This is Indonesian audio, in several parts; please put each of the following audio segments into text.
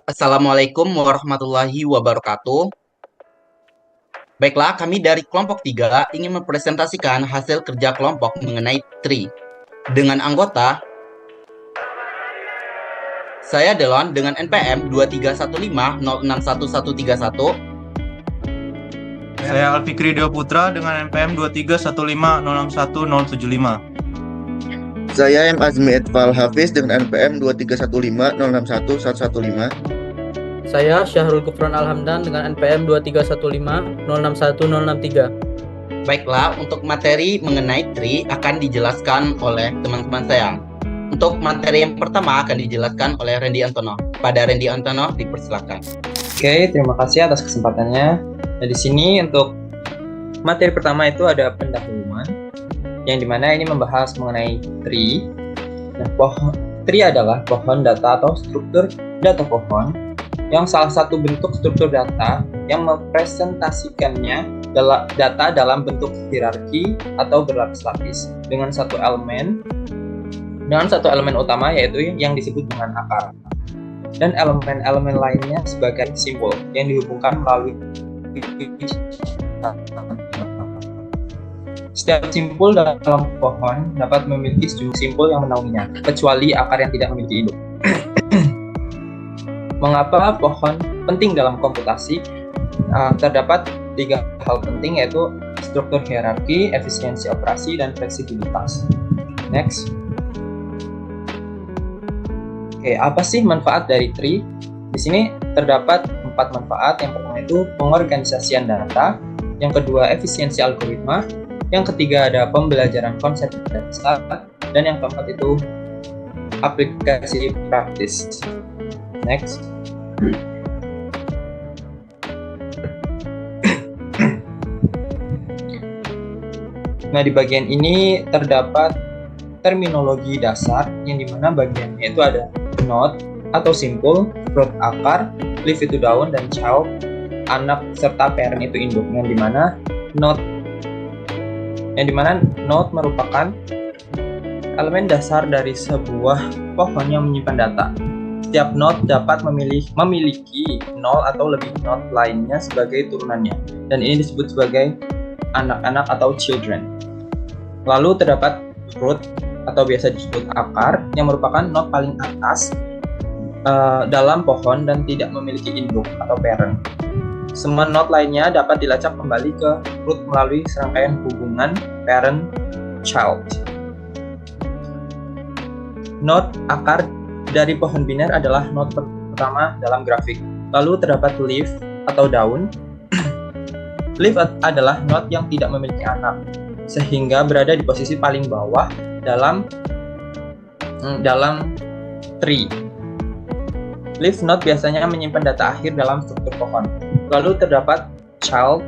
Assalamualaikum warahmatullahi wabarakatuh. Baiklah, kami dari kelompok 3 ingin mempresentasikan hasil kerja kelompok mengenai tree. Dengan anggota, saya Delon dengan NPM 2315061131. Saya Alfikri Deo Putra dengan NPM 231506175. Saya M. Azmi Edval Hafiz dengan NPM 23150611115. Saya Syahrul Gufron Alhamdan dengan NPM 23150610063. Baiklah, untuk materi mengenai tree akan dijelaskan oleh teman-teman saya. Untuk materi yang pertama akan dijelaskan oleh Randy Antono. Pada Randy Antono, dipersilakan. Oke, terima kasih atas kesempatannya. Nah, di sini untuk materi pertama itu ada pendahuluan, yang dimana ini membahas mengenai tree. Nah, tree adalah pohon data atau struktur data pohon, yang salah satu bentuk struktur data yang mempresentasikannya data dalam bentuk hierarki atau berlapis-lapis dengan satu elemen utama, yaitu yang disebut dengan akar, dan elemen-elemen lainnya sebagai simpul yang dihubungkan melalui setiap simpul dalam pohon dapat memiliki sejumlah simpul yang menaunginya, kecuali akar yang tidak memiliki induk. Mengapa pohon penting dalam komputasi? Terdapat 3 hal penting, yaitu struktur hierarki, efisiensi operasi, dan fleksibilitas. Next. Oke, apa sih manfaat dari tree? Di sini terdapat 4 manfaat. Yang pertama itu pengorganisasian data, yang kedua efisiensi algoritma, yang ketiga ada pembelajaran konsep dasar, dan yang keempat itu aplikasi praktis. Next. Nah, di bagian ini terdapat terminologi dasar, yang dimana bagiannya itu ada node atau simpul, root akar, leaf itu daun, dan child anak, serta parent itu induk. Yang dimana node merupakan elemen dasar dari sebuah pohon yang menyimpan data. Setiap node dapat memiliki 0 atau lebih node lainnya sebagai turunannya, dan ini disebut sebagai anak-anak atau children. Lalu terdapat root atau biasa disebut akar, yang merupakan node paling atas dalam pohon dan tidak memiliki induk atau parent. Semua node lainnya dapat dilacak kembali ke root melalui serangkaian hubungan parent-child. Node akar dari pohon biner adalah node pertama dalam grafik. Lalu terdapat leaf atau daun. Leaf adalah node yang tidak memiliki anak, sehingga berada di posisi paling bawah dalam tree. Leaf node biasanya menyimpan data akhir dalam struktur pohon. Lalu terdapat child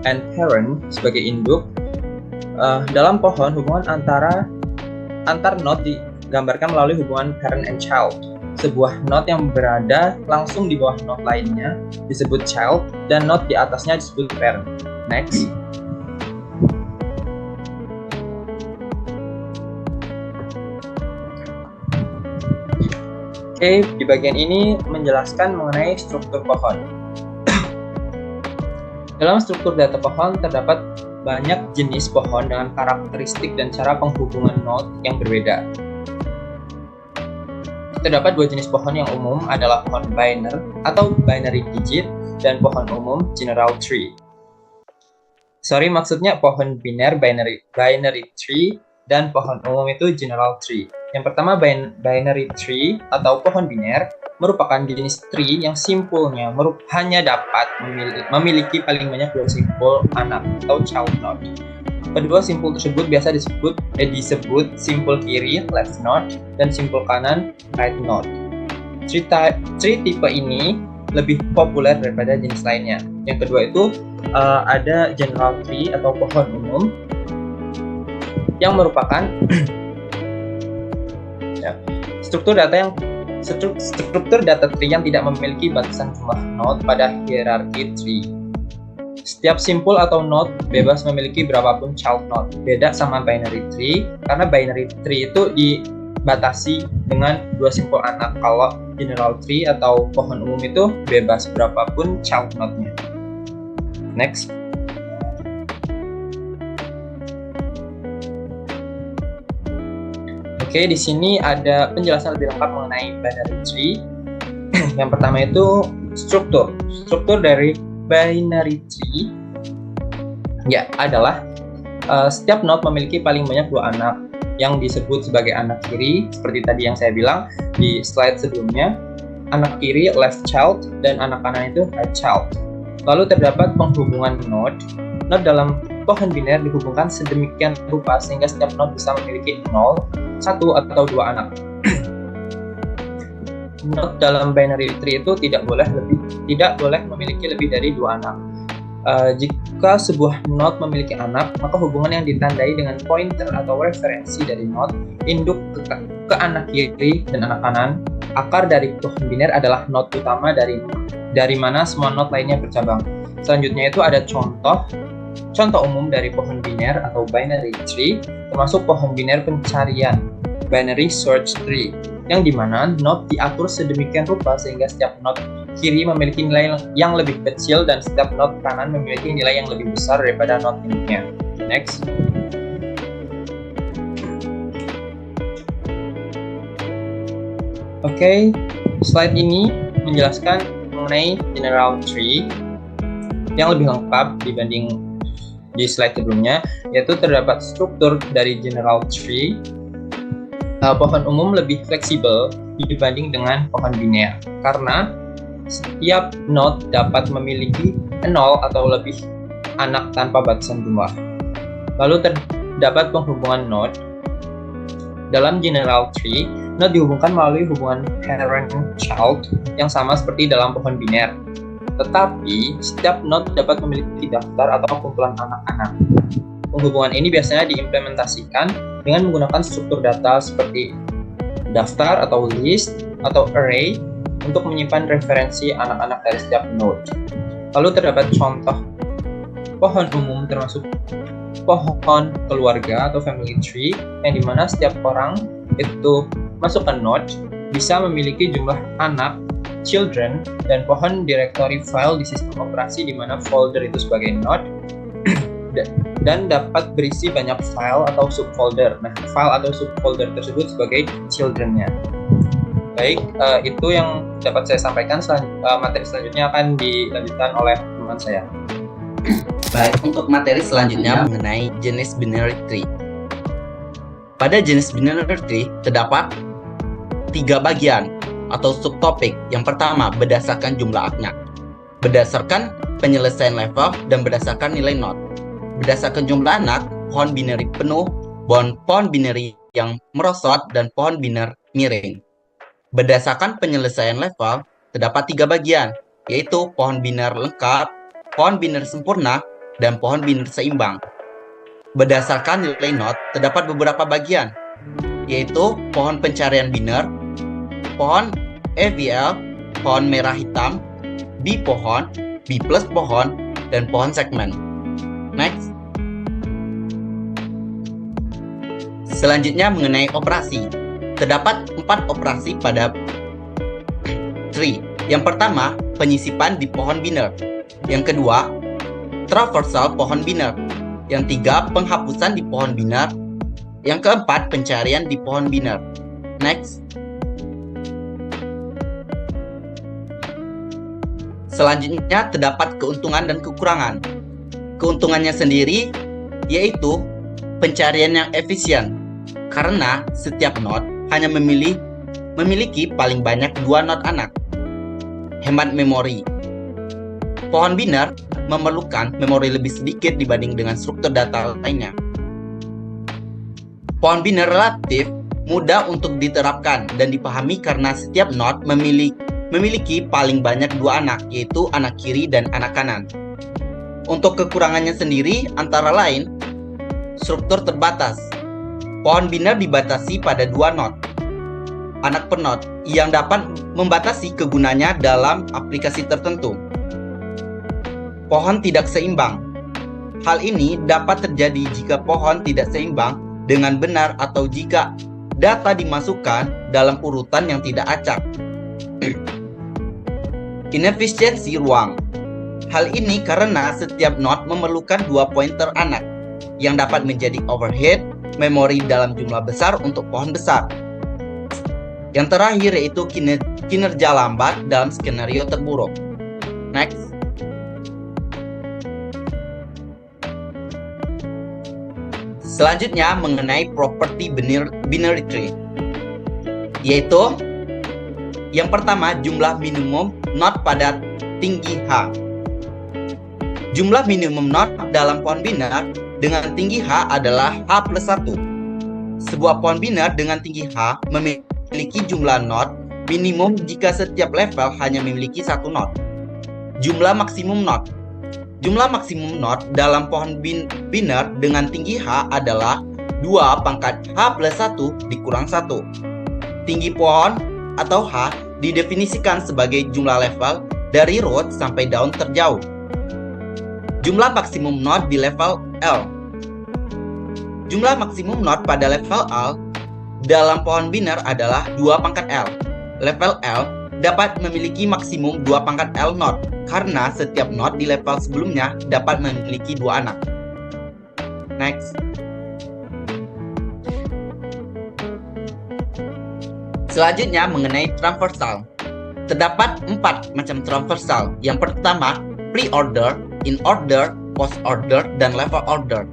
and parent sebagai induk. Dalam pohon, hubungan antar node digambarkan melalui hubungan parent and child. Sebuah node yang berada langsung di bawah node lainnya disebut child, dan node di atasnya disebut parent. Next. Oke, di bagian ini menjelaskan mengenai struktur pohon. Dalam struktur data pohon terdapat banyak jenis pohon dengan karakteristik dan cara penghubungan node yang berbeda. Terdapat 2 jenis pohon yang umum adalah pohon binary atau binary digit, dan pohon umum general tree. Maksudnya pohon biner binary tree, dan pohon umum itu general tree. Yang pertama, binary tree atau pohon biner merupakan jenis tree yang simpulnya hanya dapat memiliki paling banyak 2 simpul anak atau child node. Kedua simpul tersebut biasa disebut simpul kiri left node dan simpul kanan right node. Tree tipe ini lebih populer daripada jenis lainnya. Yang kedua itu ada general tree atau pohon umum yang merupakan struktur data tree yang tidak memiliki batasan jumlah node pada hierarki tree. Setiap simpul atau node bebas memiliki berapapun child node. Beda sama binary tree, karena binary tree itu dibatasi dengan 2 simpul anak. Kalau general tree atau pohon umum itu bebas berapapun child node-nya. Next. Oke, di sini ada penjelasan lebih lengkap mengenai binary tree. Yang pertama itu struktur. Struktur dari binary tree adalah setiap node memiliki paling banyak 2 anak yang disebut sebagai anak kiri, seperti tadi yang saya bilang di slide sebelumnya. Anak kiri left child dan anak kanan itu right child. Lalu terdapat penghubungan node. Node dalam pohon biner dihubungkan sedemikian rupa sehingga setiap node bisa memiliki 0, 1 atau 2 anak. Node dalam binary tree itu tidak boleh memiliki lebih dari 2 anak. Jika sebuah node memiliki anak, maka hubungan yang ditandai dengan pointer atau referensi dari node induk ke anak kiri dan anak kanan. Akar dari pohon biner adalah node utama dari mana semua node lainnya bercabang. Selanjutnya itu ada contoh umum dari pohon biner atau binary tree, termasuk pohon biner pencarian, binary search tree, yang dimana node diatur sedemikian rupa sehingga setiap node kiri memiliki nilai yang lebih kecil dan setiap node kanan memiliki nilai yang lebih besar daripada node induknya. Next. Oke, slide ini menjelaskan mengenai general tree yang lebih lengkap dibanding di slide sebelumnya, yaitu terdapat struktur dari general tree. Pohon umum lebih fleksibel dibanding dengan pohon biner karena setiap node dapat memiliki 0 atau lebih anak tanpa batasan jumlah. Lalu terdapat penghubungan node. Dalam general tree, node dihubungkan melalui hubungan parent-child yang sama seperti dalam pohon biner. Tetapi, setiap node dapat memiliki daftar atau kumpulan anak-anak. Penghubungan ini biasanya diimplementasikan dengan menggunakan struktur data seperti daftar atau list atau array untuk menyimpan referensi anak-anak dari setiap node. Lalu terdapat contoh pohon umum termasuk pohon keluarga atau family tree yang dimana setiap orang itu masuk ke node bisa memiliki jumlah anak, children, dan pohon directory file di sistem operasi di mana folder itu sebagai node dan dapat berisi banyak file atau subfolder. Nah, file atau subfolder tersebut sebagai children-nya. Baik, itu yang dapat saya sampaikan. Materi selanjutnya akan dilanjutkan oleh teman saya. Baik, untuk materi selanjutnya mengenai jenis binary tree. Pada jenis binary tree terdapat 3 bagian atau subtopik. Yang pertama, berdasarkan jumlah anak, berdasarkan penyelesaian level, dan berdasarkan nilai node. Berdasarkan jumlah anak, pohon binary penuh, pohon binary yang merosot, dan pohon biner miring. Berdasarkan penyelesaian level, terdapat 3 bagian, yaitu pohon biner lengkap, pohon biner sempurna, dan pohon biner seimbang. Berdasarkan nilai node, terdapat beberapa bagian, yaitu pohon pencarian biner, pohon AVL, pohon merah hitam, B pohon, B plus pohon, dan pohon segmen. Next. Selanjutnya mengenai operasi. Terdapat 4 operasi pada tree. Yang pertama, penyisipan di pohon biner. Yang kedua, traversal pohon biner. Yang tiga, penghapusan di pohon biner. Yang keempat, pencarian di pohon biner. Next. Selanjutnya terdapat keuntungan dan kekurangan. Keuntungannya sendiri yaitu pencarian yang efisien karena setiap node hanya memiliki paling banyak 2 node anak. Hemat memori. Pohon biner memerlukan memori lebih sedikit dibanding dengan struktur data lainnya. Pohon biner relatif mudah untuk diterapkan dan dipahami karena setiap node memiliki paling banyak 2 anak, yaitu anak kiri dan anak kanan. Untuk kekurangannya sendiri antara lain, struktur terbatas. Pohon biner dibatasi pada 2 node, anak per node, yang dapat membatasi kegunaannya dalam aplikasi tertentu. Pohon tidak seimbang. Hal ini dapat terjadi jika pohon tidak seimbang dengan benar atau jika data dimasukkan dalam urutan yang tidak acak. Inefisiensi ruang. Hal ini karena setiap node memerlukan 2 pointer anak yang dapat menjadi overhead memori dalam jumlah besar untuk pohon besar. Yang terakhir yaitu kinerja lambat dalam skenario terburuk. Next. Selanjutnya mengenai properti binary tree, yaitu yang pertama jumlah minimum node pada tinggi H. Jumlah minimum node dalam pohon biner dengan tinggi H adalah H plus 1. Sebuah pohon biner dengan tinggi H memiliki jumlah node minimum jika setiap level hanya memiliki 1 node. Jumlah maksimum node. Jumlah maksimum node dalam pohon biner dengan tinggi H adalah 2 pangkat H plus 1 dikurang 1. Tinggi pohon atau H didefinisikan sebagai jumlah level dari root sampai daun terjauh. Jumlah maksimum node di level L. Jumlah maksimum node pada level L dalam pohon biner adalah 2 pangkat L. Level L dapat memiliki maksimum 2 pangkat L node karena setiap node di level sebelumnya dapat memiliki 2 anak. Next. Selanjutnya mengenai transversal. Terdapat 4 macam transversal. Yang pertama, pre-order, in-order, post-order, dan level order.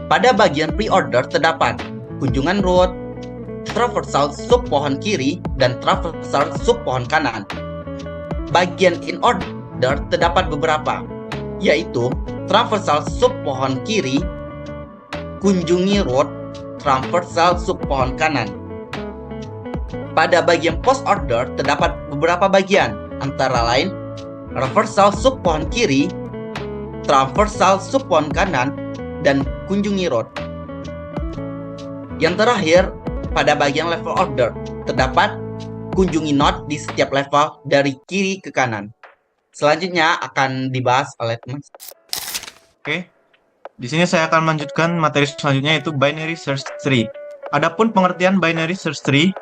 Pada bagian pre-order terdapat kunjungan root, transversal sub pohon kiri, dan transversal sub pohon kanan. Bagian in-order terdapat beberapa, yaitu transversal sub pohon kiri, kunjungi root, transversal sub pohon kanan. Pada bagian post order terdapat beberapa bagian, antara lain reversal sub pohon kiri, transversal sub pohon kanan, dan kunjungi root. Yang terakhir, pada bagian level order terdapat kunjungi node di setiap level dari kiri ke kanan. Selanjutnya akan dibahas oleh teman. Oke. Di sini saya akan melanjutkan materi selanjutnya yaitu binary search tree. Adapun pengertian binary search tree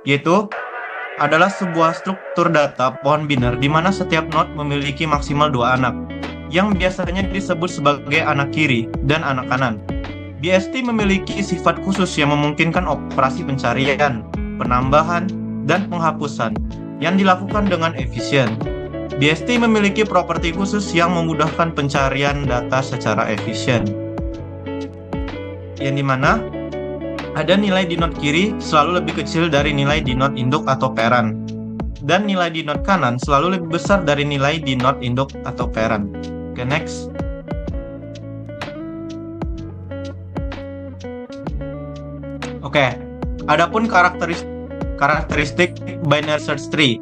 yaitu adalah sebuah struktur data pohon biner di mana setiap node memiliki maksimal 2 anak yang biasanya disebut sebagai anak kiri dan anak kanan. BST memiliki sifat khusus yang memungkinkan operasi pencarian, penambahan, dan penghapusan yang dilakukan dengan efisien. BST memiliki properti khusus yang memudahkan pencarian data secara efisien, yang dimana ada nilai di node kiri selalu lebih kecil dari nilai di node induk atau parent, dan nilai di node kanan selalu lebih besar dari nilai di node induk atau parent. Oke, next. Oke, adapun karakteristik binary search tree.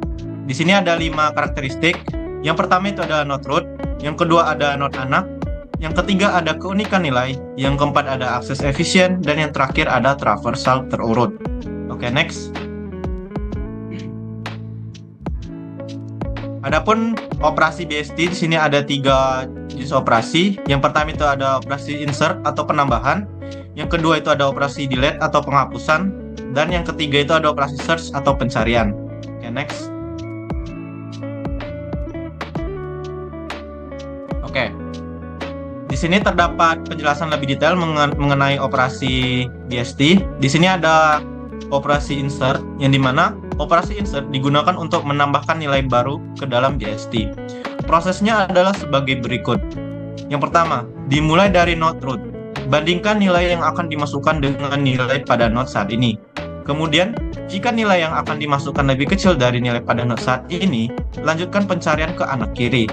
Di sini ada 5 karakteristik. Yang pertama itu ada node root, yang kedua ada node anak, yang ketiga ada keunikan nilai, yang keempat ada akses efisien, dan yang terakhir ada traversal terurut. Oke, next. Adapun operasi BST di sini ada 3 jenis operasi. Yang pertama itu ada operasi insert atau penambahan, yang kedua itu ada operasi delete atau penghapusan, dan yang ketiga itu ada operasi search atau pencarian. Oke, next. Oke. Di sini terdapat penjelasan lebih detail mengenai operasi BST. Di sini ada operasi insert, yang dimana operasi insert digunakan untuk menambahkan nilai baru ke dalam BST. Prosesnya adalah sebagai berikut. Yang pertama, dimulai dari node root. Bandingkan nilai yang akan dimasukkan dengan nilai pada node saat ini. Kemudian, jika nilai yang akan dimasukkan lebih kecil dari nilai pada node saat ini, lanjutkan pencarian ke anak kiri.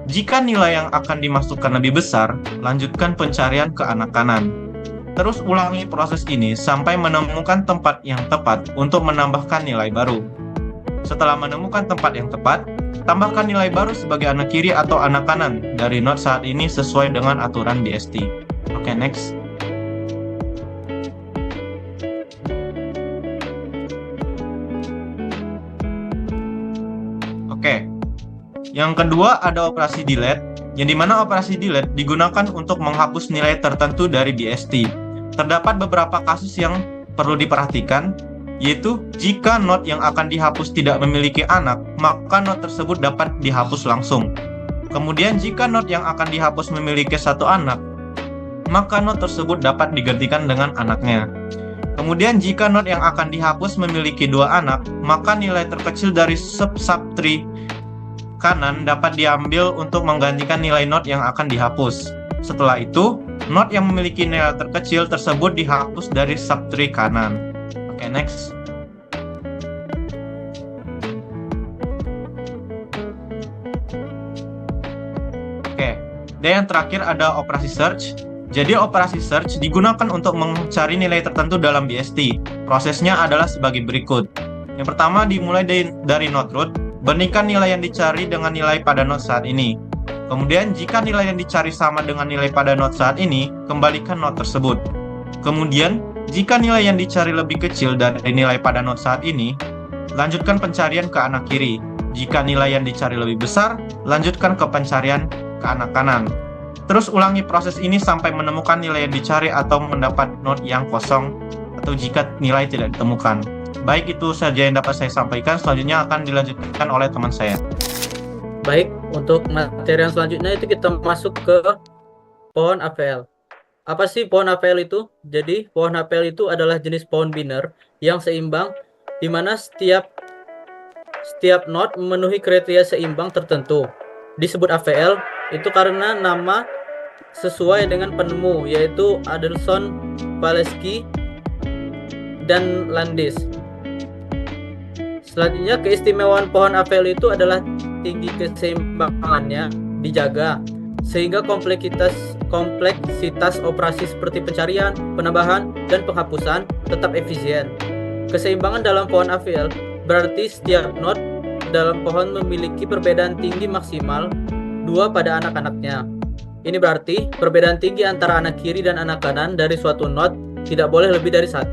Jika nilai yang akan dimasukkan lebih besar, lanjutkan pencarian ke anak kanan. Terus ulangi proses ini sampai menemukan tempat yang tepat untuk menambahkan nilai baru. Setelah menemukan tempat yang tepat, tambahkan nilai baru sebagai anak kiri atau anak kanan dari node saat ini sesuai dengan aturan BST. Oke, next. Oke. Yang kedua ada operasi delete, yang dimana operasi delete digunakan untuk menghapus nilai tertentu dari BST. Terdapat beberapa kasus yang perlu diperhatikan. yaitu jika not yang akan dihapus tidak memiliki anak, maka not tersebut dapat dihapus langsung. Kemudian jika not yang akan dihapus memiliki satu anak, maka not tersebut dapat digantikan dengan anaknya. Kemudian jika not yang akan dihapus memiliki dua anak, maka nilai terkecil dari subtree kanan dapat diambil untuk menggantikan nilai not yang akan dihapus. Setelah itu, not yang memiliki nilai terkecil tersebut dihapus dari subtree kanan. Oke, next. Oke, dan yang terakhir ada operasi search. Jadi operasi search digunakan untuk mencari nilai tertentu dalam BST. Prosesnya adalah sebagai berikut. Yang pertama dimulai dari node root, bandingkan nilai yang dicari dengan nilai pada node saat ini. Kemudian jika nilai yang dicari sama dengan nilai pada node saat ini, kembalikan node tersebut. Kemudian jika nilai yang dicari lebih kecil dari nilai pada node saat ini, lanjutkan pencarian ke anak kiri. Jika nilai yang dicari lebih besar, lanjutkan ke pencarian ke anak kanan. Terus ulangi proses ini sampai menemukan nilai yang dicari atau mendapat node yang kosong, atau jika nilai tidak ditemukan. Baik, itu saja yang dapat saya sampaikan. Selanjutnya akan dilanjutkan oleh teman saya. Baik, untuk materi yang selanjutnya itu kita masuk ke pohon AVL. Apa sih pohon AVL itu? Jadi, pohon AVL itu adalah jenis pohon biner yang seimbang, di mana setiap node memenuhi kriteria seimbang tertentu. Disebut AVL itu karena nama sesuai dengan penemu, yaitu Anderson, Zaleski, dan Landis. Selanjutnya, keistimewaan pohon AVL itu adalah tinggi keseimbangannya dijaga, sehingga kompleksitas operasi seperti pencarian, penambahan, dan penghapusan tetap efisien. Keseimbangan dalam pohon AVL berarti setiap node dalam pohon memiliki perbedaan tinggi maksimal 2 pada anak-anaknya. Ini berarti perbedaan tinggi antara anak kiri dan anak kanan dari suatu node tidak boleh lebih dari 1.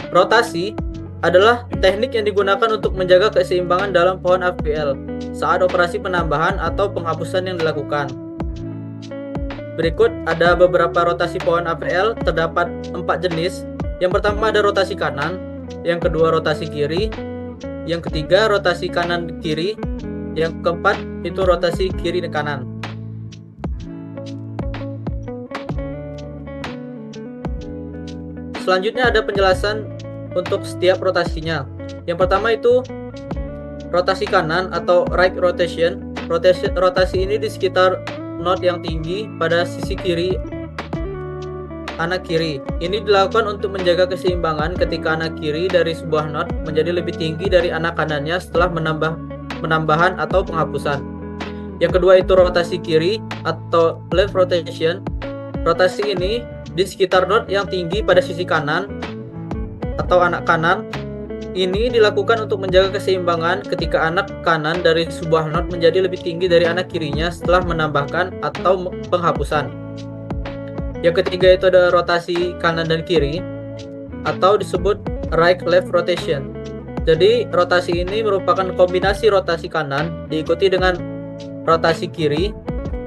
Rotasi adalah teknik yang digunakan untuk menjaga keseimbangan dalam pohon AVL saat operasi penambahan atau penghapusan yang dilakukan. Berikut ada beberapa rotasi pohon AVL, terdapat 4 jenis. Yang pertama ada rotasi kanan, yang kedua rotasi kiri, yang ketiga rotasi kanan kiri, yang keempat itu rotasi kiri dan kanan. Selanjutnya ada penjelasan untuk setiap rotasinya. Yang pertama itu rotasi kanan atau right rotation. Rotasi ini di sekitar node yang tinggi pada sisi kiri anak kiri. Ini dilakukan untuk menjaga keseimbangan ketika anak kiri dari sebuah node menjadi lebih tinggi dari anak kanannya setelah penambahan atau penghapusan. Yang kedua itu rotasi kiri atau left rotation. Rotasi ini di sekitar node yang tinggi pada sisi kanan atau anak kanan. Ini dilakukan untuk menjaga keseimbangan ketika anak kanan dari sebuah node menjadi lebih tinggi dari anak kirinya setelah menambahkan atau penghapusan. Yang ketiga itu ada rotasi kanan dan kiri atau disebut right left rotation. Jadi rotasi ini merupakan kombinasi rotasi kanan diikuti dengan rotasi kiri.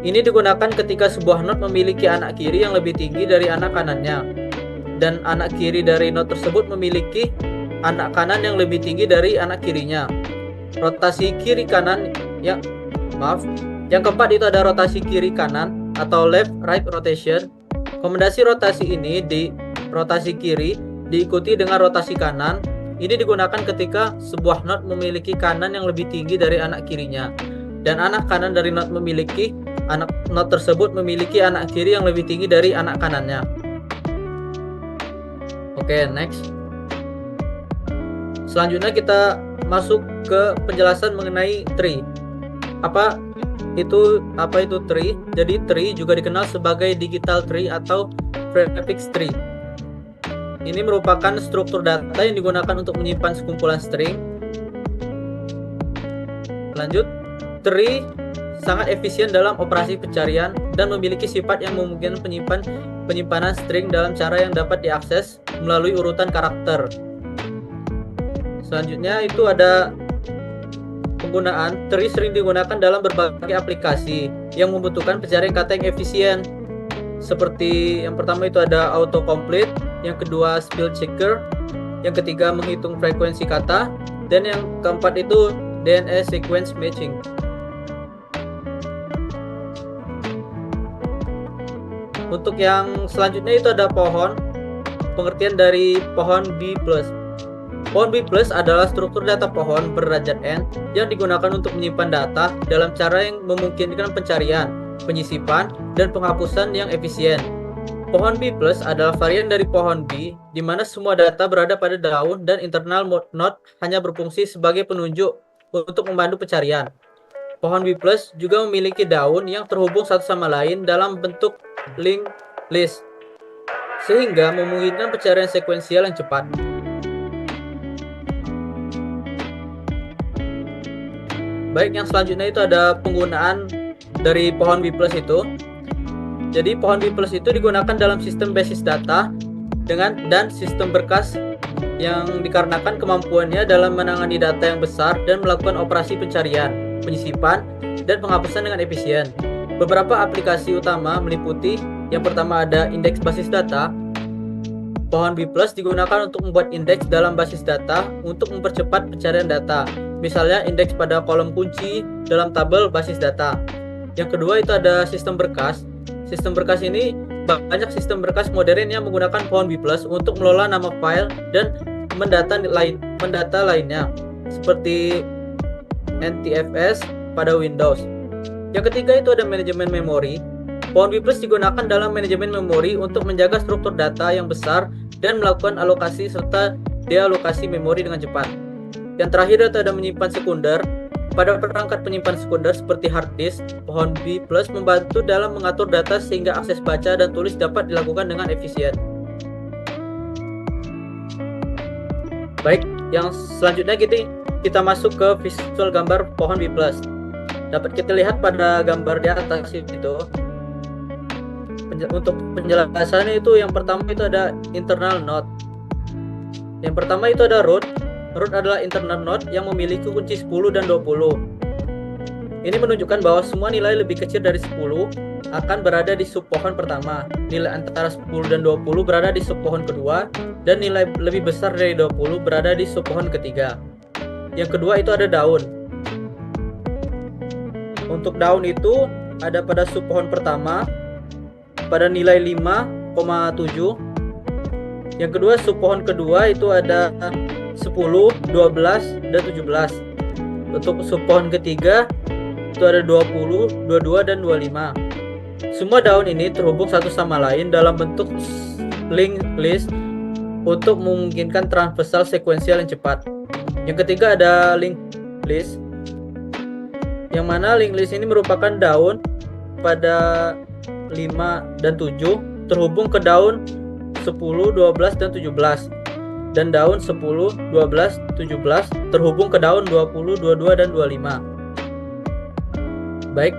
Ini digunakan ketika sebuah node memiliki anak kiri yang lebih tinggi dari anak kanannya, dan anak kiri dari node tersebut memiliki anak kanan yang lebih tinggi dari anak kirinya. Rotasi kiri kanan yang keempat itu ada rotasi kiri kanan atau left right rotation. Kombinasi rotasi ini di rotasi kiri diikuti dengan rotasi kanan. Ini digunakan ketika sebuah node memiliki kanan yang lebih tinggi dari anak kirinya, dan anak kanan dari node tersebut memiliki anak kiri yang lebih tinggi dari anak kanannya. Oke, next. Selanjutnya kita masuk ke penjelasan mengenai tree. Apa itu tree? Jadi tree juga dikenal sebagai digital tree atau prefix tree. Ini merupakan struktur data yang digunakan untuk menyimpan sekumpulan string. Lanjut, tree sangat efisien dalam operasi pencarian dan memiliki sifat yang memungkinkan penyimpanan string dalam cara yang dapat diakses melalui urutan karakter. Selanjutnya itu ada penggunaan. Tree sering digunakan dalam berbagai aplikasi yang membutuhkan pencarian kata yang efisien. Seperti yang pertama itu ada autocomplete, yang kedua spell checker, Yang ketiga menghitung frekuensi kata, dan yang keempat itu DNA sequence matching. Untuk yang selanjutnya itu ada pohon. Pengertian dari pohon B+. Pohon B+ adalah struktur data pohon berderajat N yang digunakan untuk menyimpan data dalam cara yang memungkinkan pencarian, penyisipan, dan penghapusan yang efisien. Pohon B+ adalah varian dari pohon B, di mana semua data berada pada daun dan internal node hanya berfungsi sebagai penunjuk untuk membantu pencarian. Pohon B+ juga memiliki daun yang terhubung satu sama lain dalam bentuk linked list, sehingga memungkinkan pencarian sekuensial yang cepat. Baik, yang selanjutnya itu ada penggunaan dari pohon B+ itu. Jadi pohon B+ itu digunakan dalam sistem basis data dan sistem berkas yang dikarenakan kemampuannya dalam menangani data yang besar dan melakukan operasi pencarian, penyisipan, dan penghapusan dengan efisien. Beberapa aplikasi utama meliputi yang pertama ada indeks basis data. Pohon B+ digunakan untuk membuat indeks dalam basis data untuk mempercepat pencarian data. Misalnya indeks pada kolom kunci dalam tabel basis data. Yang kedua itu ada sistem berkas. Sistem berkas ini banyak sistem berkas modern yang menggunakan pohon B+ untuk mengelola nama file dan mendata lainnya seperti NTFS pada Windows. Yang ketiga itu ada manajemen memori. Pohon B+ digunakan dalam manajemen memori untuk menjaga struktur data yang besar dan melakukan alokasi serta dealokasi memori dengan cepat. Yang terakhir itu ada menyimpan sekunder. Pada perangkat penyimpan sekunder seperti hard disk, pohon B+ membantu dalam mengatur data sehingga akses baca dan tulis dapat dilakukan dengan efisien. Baik, yang selanjutnya kita masuk ke visual gambar pohon B+. Dapat kita lihat pada gambar di atas itu. Untuk penjelasannya itu yang pertama itu ada internal node. Yang pertama itu ada root. Root adalah internal node yang memiliki kunci 10 dan 20. Ini menunjukkan bahwa semua nilai lebih kecil dari 10 akan berada di subpohon pertama. Nilai antara 10 dan 20 berada di subpohon kedua, dan nilai lebih besar dari 20 berada di subpohon ketiga. Yang kedua itu ada daun. Untuk daun itu ada pada subpohon pertama pada nilai 5,7. Yang kedua subpohon kedua itu ada 10, 12, dan 17. Untuk subpohon ketiga itu ada 20, 22, dan 25. Semua daun ini terhubung satu sama lain dalam bentuk linked list untuk memungkinkan transversal sekuensial yang cepat. Yang ketiga ada linked list, yang mana linked list ini merupakan daun pada 5 dan 7 terhubung ke daun 10, 12, dan 17. Dan daun 10, 12, 17 terhubung ke daun 20, 22, dan 25. Baik,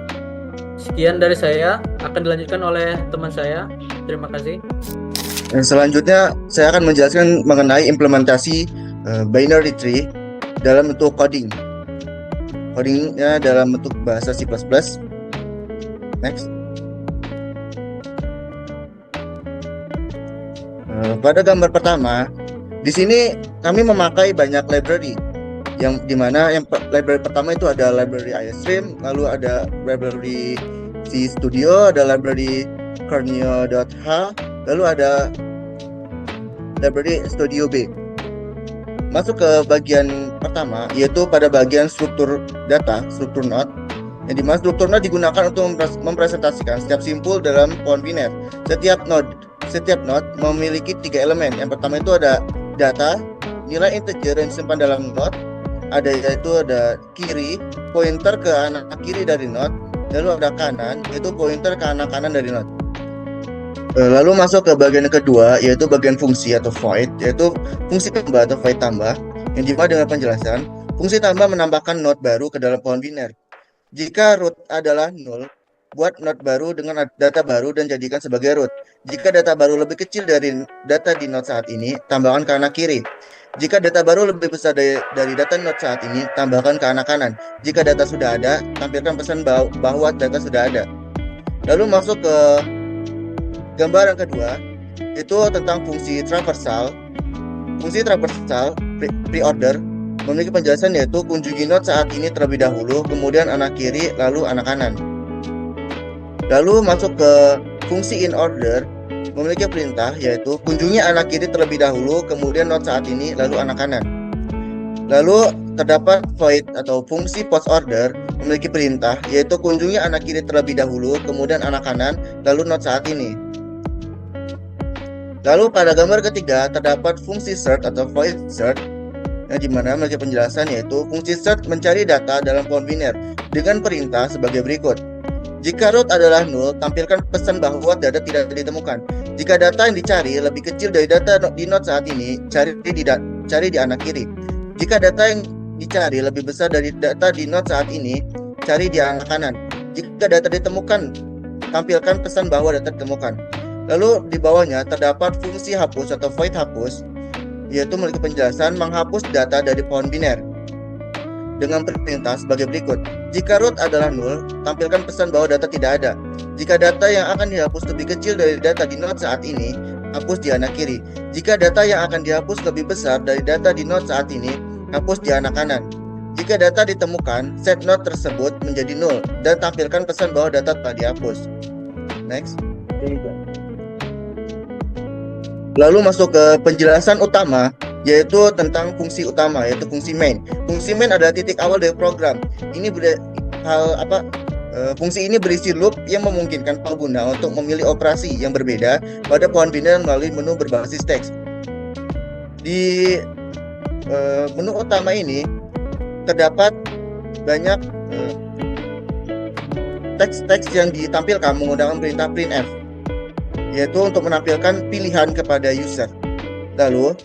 sekian dari saya, akan dilanjutkan oleh teman saya. Terima kasih. Dan selanjutnya saya akan menjelaskan mengenai implementasi binary tree dalam bentuk coding. Codingnya dalam bentuk bahasa C++. Next. Pada gambar pertama, di sini kami memakai banyak library, yang dimana yang library pertama itu ada library iStream, lalu ada library C Studio, ada library Kernel.h, lalu ada library Studio B. Masuk ke bagian pertama, yaitu pada bagian struktur data, struktur node, yang dimana struktur node digunakan untuk mempresentasikan setiap simpul dalam pohon biner. Setiap node memiliki 3 elemen. Yang pertama itu ada data, nilai integer yang disimpan dalam node, yaitu ada kiri, pointer ke anak kiri dari node, lalu ada kanan, yaitu pointer ke anak kanan dari node. Lalu masuk ke bagian kedua, yaitu bagian fungsi atau void, yaitu fungsi tambah atau void tambah, yang dimana dengan penjelasan, fungsi tambah menambahkan node baru ke dalam pohon biner. Jika root adalah 0, buat node baru dengan data baru dan jadikan sebagai root. Jika data baru lebih kecil dari data di node saat ini, tambahkan ke anak kiri. Jika data baru lebih besar dari data node saat ini, tambahkan ke anak kanan. Jika data sudah ada, tampilkan pesan bahwa data sudah ada. Lalu masuk ke gambar yang kedua, itu tentang fungsi traversal. fungsi traversal pre-order memiliki penjelasan yaitu kunjungi node saat ini terlebih dahulu, kemudian anak kiri, lalu anak kanan. Lalu masuk ke fungsi in order memiliki perintah yaitu kunjungi anak kiri terlebih dahulu, kemudian node saat ini, lalu anak kanan. Lalu terdapat void atau fungsi post order memiliki perintah yaitu kunjungi anak kiri terlebih dahulu, kemudian anak kanan, lalu node saat ini. Lalu pada gambar ketiga terdapat fungsi search atau void search yang dimana memiliki penjelasan yaitu fungsi search mencari data dalam pohon biner dengan perintah sebagai berikut. Jika root adalah null, tampilkan pesan bahwa data tidak ditemukan. Jika data yang dicari lebih kecil dari data di node saat ini, cari di anak kiri. Jika data yang dicari lebih besar dari data di node saat ini, cari di anak kanan. Jika data ditemukan, tampilkan pesan bahwa data ditemukan. Lalu di bawahnya terdapat fungsi hapus atau void hapus, yaitu memiliki penjelasan menghapus data dari pohon biner dengan perintah sebagai berikut. Jika root adalah null, tampilkan pesan bahwa data tidak ada. Jika data yang akan dihapus lebih kecil dari data di node saat ini, hapus di anak kiri. Jika data yang akan dihapus lebih besar dari data di node saat ini, hapus di anak kanan. Jika data ditemukan, set node tersebut menjadi null dan tampilkan pesan bahwa data telah dihapus. Next. Lalu masuk ke penjelasan utama, yaitu tentang fungsi utama, yaitu fungsi main. Fungsi main adalah titik awal dari program. Fungsi ini berisi loop yang memungkinkan pengguna untuk memilih operasi yang berbeda pada pohon biner melalui menu berbasis teks. Di menu utama ini terdapat banyak teks-teks yang ditampilkan menggunakan perintah printf, yaitu untuk menampilkan pilihan kepada user. Lalu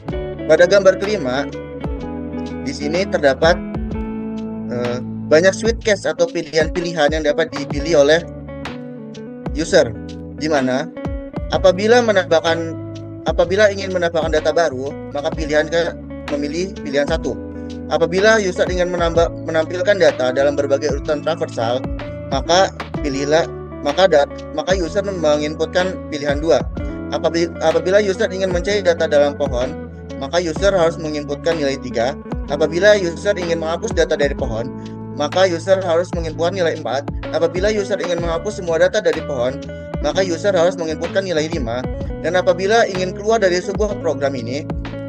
pada gambar kelima, di sini terdapat banyak switch case atau pilihan-pilihan yang dapat dipilih oleh user, di mana apabila ingin menambahkan data baru, maka memilih pilihan 1. Apabila user ingin menampilkan data dalam berbagai urutan traversal, maka user menginputkan pilihan 2. Apabila user ingin mencari data dalam pohon, maka user harus menginputkan nilai 3. Apabila user ingin menghapus data dari pohon, maka user harus menginputkan nilai 4. Apabila user ingin menghapus semua data dari pohon, maka user harus menginputkan nilai 5. Dan apabila ingin keluar dari sebuah program ini,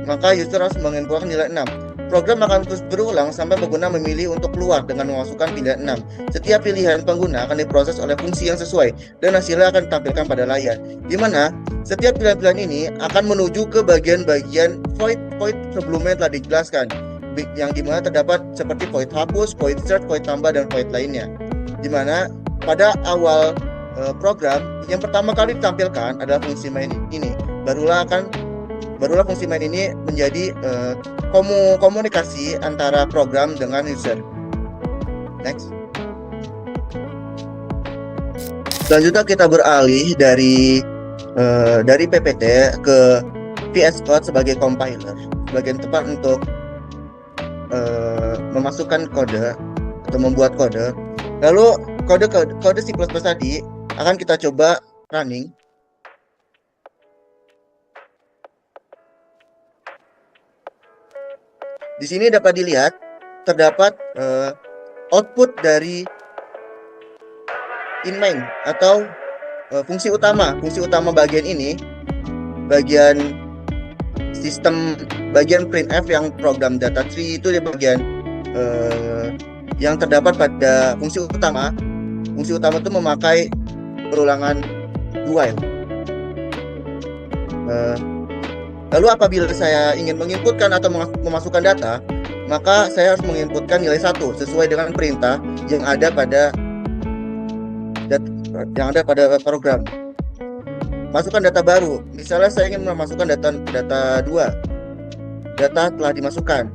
maka user harus menginputkan nilai 6. Program akan terus berulang sampai pengguna memilih untuk keluar dengan memasukkan pilihan 6. Setiap pilihan pengguna akan diproses oleh fungsi yang sesuai dan hasilnya akan ditampilkan pada layar, di mana setiap pilihan-pilihan ini akan menuju ke bagian-bagian void sebelumnya telah dijelaskan, yang dimana terdapat seperti void hapus, void search, void tambah, dan void lainnya. Dimana pada awal program yang pertama kali ditampilkan adalah fungsi main ini. Barulah fungsi main ini menjadi komunikasi antara program dengan user. Next. Selanjutnya kita beralih dari PPT ke VS Code sebagai compiler, bagian tepat untuk memasukkan kode atau membuat kode. Lalu kode C++ tadi akan kita coba running. Di sini dapat dilihat terdapat output dari inmain atau fungsi utama bagian ini, bagian sistem, bagian printf yang program data tree itu di bagian yang terdapat pada fungsi utama. Fungsi utama itu memakai perulangan while. Lalu apabila saya ingin menginputkan atau memasukkan data, maka saya harus menginputkan nilai 1 sesuai dengan perintah yang ada pada program. Masukkan data baru. Misalnya saya ingin memasukkan data 2. Data telah dimasukkan.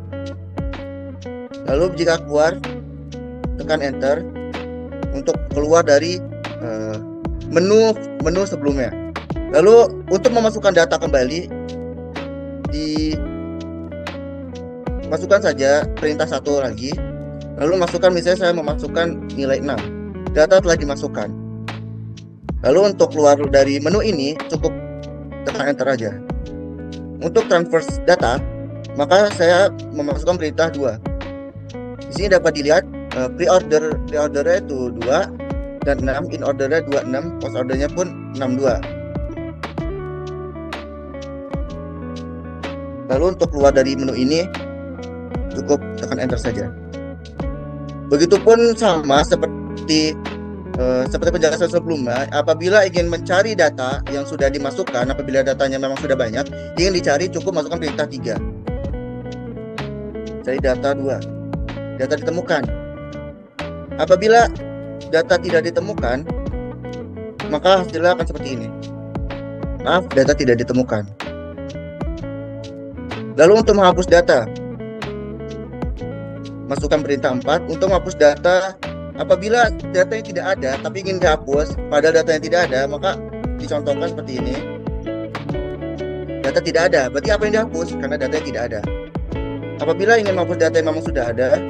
Lalu jika keluar, tekan enter untuk keluar dari menu sebelumnya. Lalu untuk memasukkan data kembali, masukkan saja perintah 1 lagi, lalu masukkan, misalnya saya memasukkan nilai 6. Data telah dimasukkan. Lalu untuk keluar dari menu ini cukup tekan enter aja. Untuk transfer data, maka saya memasukkan perintah 2. Di sini dapat dilihat pre-ordernya itu 2 dan 6, in ordernya 26, post ordernya pun 62. Lalu untuk keluar dari menu ini cukup tekan enter saja. Begitupun sama seperti penjelasan sebelumnya, apabila ingin mencari data yang sudah dimasukkan, apabila datanya memang sudah banyak, ingin dicari cukup masukkan perintah 3. Cari data 2. Data ditemukan. Apabila data tidak ditemukan, maka hasilnya akan seperti ini. Maaf, data tidak ditemukan. Lalu untuk menghapus data, masukkan perintah 4. Untuk menghapus data, apabila data yang tidak ada tapi ingin dihapus, padahal data yang tidak ada, maka dicontohkan seperti ini. Data tidak ada, berarti apa yang dihapus? Karena data yang tidak ada. Apabila ingin menghapus data yang memang sudah ada,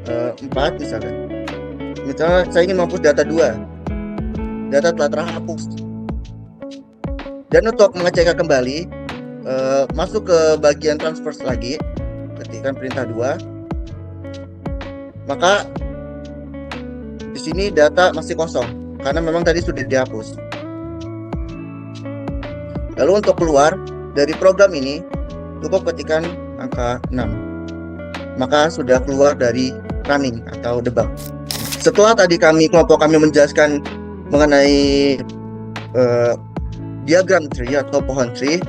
4 misalnya. Misalnya saya ingin menghapus data 2. Data telah terhapus. Dan untuk mengeceknya kembali, masuk ke bagian transfer lagi, ketikkan perintah 2. Maka di sini data masih kosong karena memang tadi sudah dihapus. Lalu untuk keluar dari program ini cukup ketikkan angka 6. Maka sudah keluar dari running atau debug. Setelah tadi kelompok kami menjelaskan mengenai diagram tree atau pohon tree,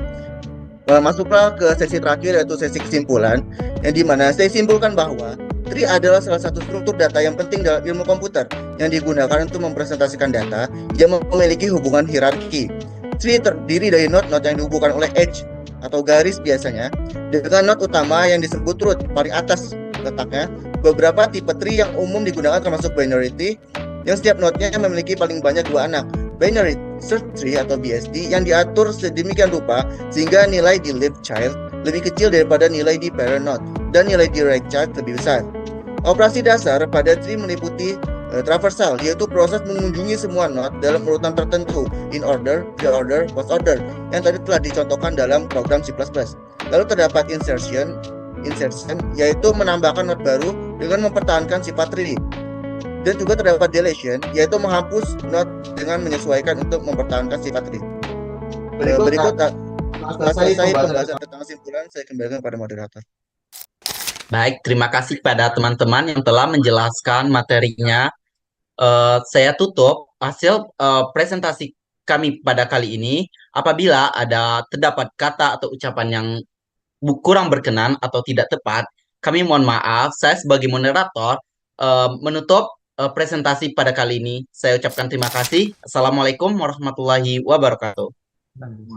masuklah ke sesi terakhir, yaitu sesi kesimpulan, yang dimana saya simpulkan bahwa tree adalah salah satu struktur data yang penting dalam ilmu komputer yang digunakan untuk mempresentasikan data yang memiliki hubungan hierarki. Tree terdiri dari node-node yang dihubungkan oleh edge atau garis biasanya dengan node utama yang disebut root paling atas letaknya. Beberapa tipe tree yang umum digunakan termasuk binary tree yang setiap node-nya memiliki paling banyak 2 anak. Binary search tree atau BST yang diatur sedemikian rupa sehingga nilai di left child lebih kecil daripada nilai di parent node dan nilai di right child lebih besar. Operasi dasar pada tree meliputi traversal, yaitu proses mengunjungi semua node dalam urutan tertentu, in order, pre-order, post order, yang tadi telah dicontohkan dalam program C++. Lalu terdapat insertion, yaitu menambahkan node baru dengan mempertahankan sifat tree. Dan juga terdapat deletion, yaitu menghapus node dengan menyesuaikan untuk mempertahankan sifat tree. Berikut setelah selesai pembahasan tentang kesimpulan, saya kembalikan kepada moderator. Baik, terima kasih kepada teman-teman yang telah menjelaskan materinya. Saya tutup hasil presentasi kami pada kali ini. Apabila terdapat kata atau ucapan yang kurang berkenan atau tidak tepat, kami mohon maaf. Saya sebagai moderator menutup presentasi pada kali ini. Saya ucapkan terima kasih. Assalamualaikum warahmatullahi wabarakatuh.